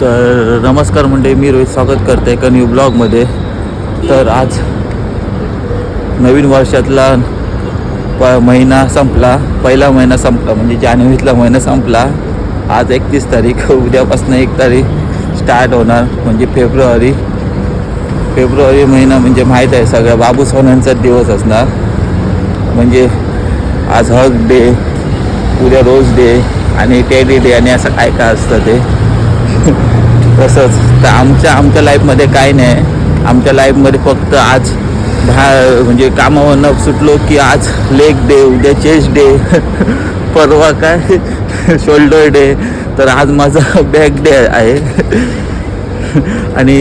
तर नमस्कार मंडळी, मी रोहित स्वागत करते एका न्यू ब्लॉगमध्ये. तर आज नवीन वर्षातला महिना संपला, पहिला महिना संपला म्हणजे जानेवारीतला महिना संपला. आज 31 तारीख, उद्यापासून 1 तारीख स्टार्ट होणार म्हणजे फेब्रुवारी महिना. म्हणजे माहीत आहे सगळ्या बाबू सोन्यांचा दिवस असणार. म्हणजे आज हग डे, उद्या रोज डे आणि टेडी डे आणि असं काय काय असतं ते. तसंच तर आमच्या लाईफमध्ये काही नाही. आमच्या लाईफमध्ये फक्त आज म्हणजे कामावरनं सुटलो की आज लेग डे, उद्या चेस्ट डे, परवा काय शोल्डर डे. तर आज माझा बॅक डे आहे. आणि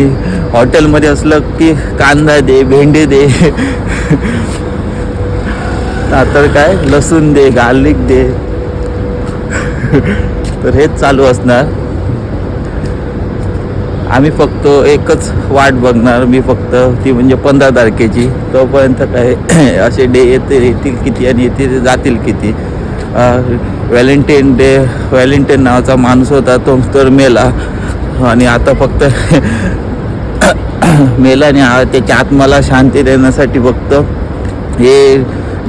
हॉटेलमध्ये असलं की कांदा दे, भेंडी दे, तर काय लसूण दे, गार्लिक दे. तर हेच चालू असणार. आम्ही फक्त एकच वाट बघणार, मी फक्त ती म्हणजे 15 तारखेची. तोपर्यंत काय असे डे येतील किती आणि जातील किती. व्हॅलेंटाईन नावाचा माणूस होता तो तर मेला आणि आता फक्त मेला आणि त्याच्या आत्माला शांती देण्यासाठी फक्त हे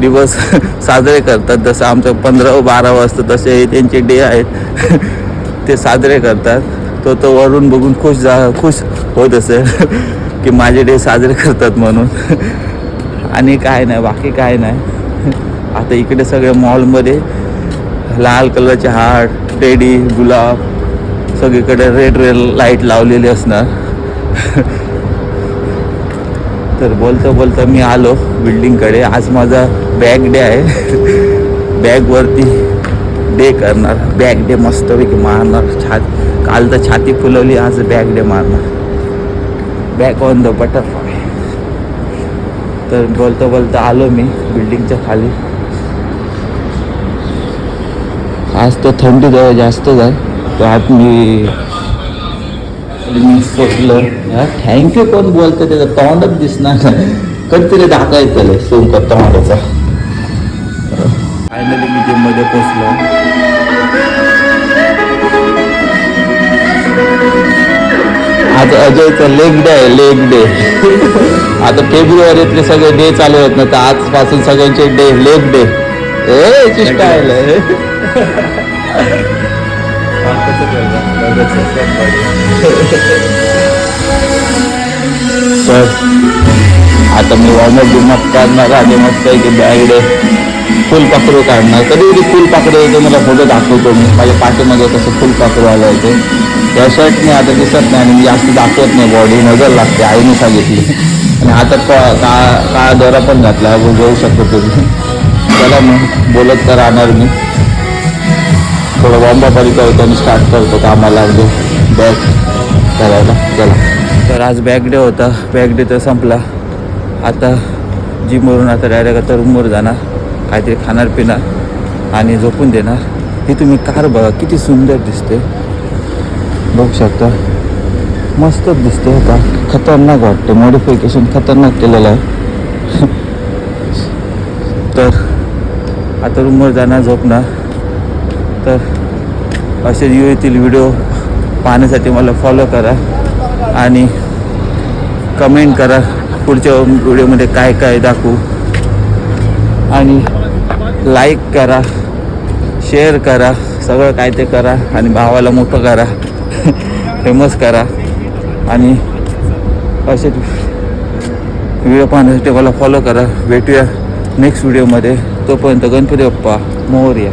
दिवस साजरे करतात. जसं आमचं 15 व 12 वाजता तसे त्यांचे डे आहेत ते साजरे करतात. तो वरून बघून खुश होत असेल की माझे डे साजरे करतात म्हणून. आणि काय नाही, बाकी काय नाही. आता इकडे सगळे मॉलमध्ये लाल कलरचे हार्ट, टेडी, गुलाब सगळीकडे रेड लाईट लावलेली असणार. तर बोलता मी आलो बिल्डिंगकडे. आज माझा बॅग डे आहे. बॅगवरती डे करणार, बॅग डे मस्तपैकी मारणार. काल तर छाती फुलवली, आज बॅग डे मारणार. Back on the butterfly. तर बोलता आलो मी बिल्डिंगच्या खाली. आज तर थंडी जरा जास्तच आहे. तर आज मी पोचलो. थँक्यू कोण बोलतं, त्याचं तोंडच दिसणार नाही. कधीतरी दाखवायचं त्याला सोमका तोंडाचा. फायनली मी जिममध्ये पोचलो. आज अजयचं लेग डे आहे, लेग डे. आता फेब्रुवारीतले सगळे डे चालू आहेत ना, तर आजपासून सगळ्यांचे डे लेग डे. याची स्टाईल आहे. तर आता मी वॉर्मअप करणार आणि मस्त आहे की बॅग डे फुल पाखरू काढणार. कधी फुल पाखरू येते मला फोटो दाखवतो मी. माझ्या पाठीमध्ये कसं फुल पाखरू आलं आहे ते. त्या शर्टने आता दिसत नाही आणि मी जास्त दाखवत नाही, बॉडी नजर लागते, आईने सांगितली. आणि आता काळा दोरा पण घातला, घेऊ शकतो तुम्ही. चला मग बोलत तर राहणार मी. थोडं वॉर्मअप करतो आणि स्टार्ट करतो कामाला, म्हणजे बॅग करायला. चला. तर आज बॅग डे होता. बॅग डे तर संपला. आता जिमवरून आता डायरेक्ट आता रूमवर जाणार, काहीतरी खाणार पिणार आणि झोपून देणार. ही तुम्ही कार बघा किती सुंदर दिसते, बघू शकता. मस्तच दिसते. आता खतरनाक वाटते, मॉडिफिकेशन खतरनाक केलेलं आहे. तर आता रूमवर जाणार, झोपणार. तर असे येतील व्हिडिओ पाहण्यासाठी मला फॉलो करा आणि कमेंट करा पुढच्या व्हिडिओमध्ये काय काय दाखवू. आणि लाईक करा, शेअर करा, सगळं काय ते करा. आणि भावाला मोठं करा, फेमस करा. आणि असे व्हिडिओ पाहण्यासाठी मला फॉलो करा. भेटूया नेक्स्ट व्हिडिओमध्ये. तोपर्यंत गणपती बाप्पा मोरया.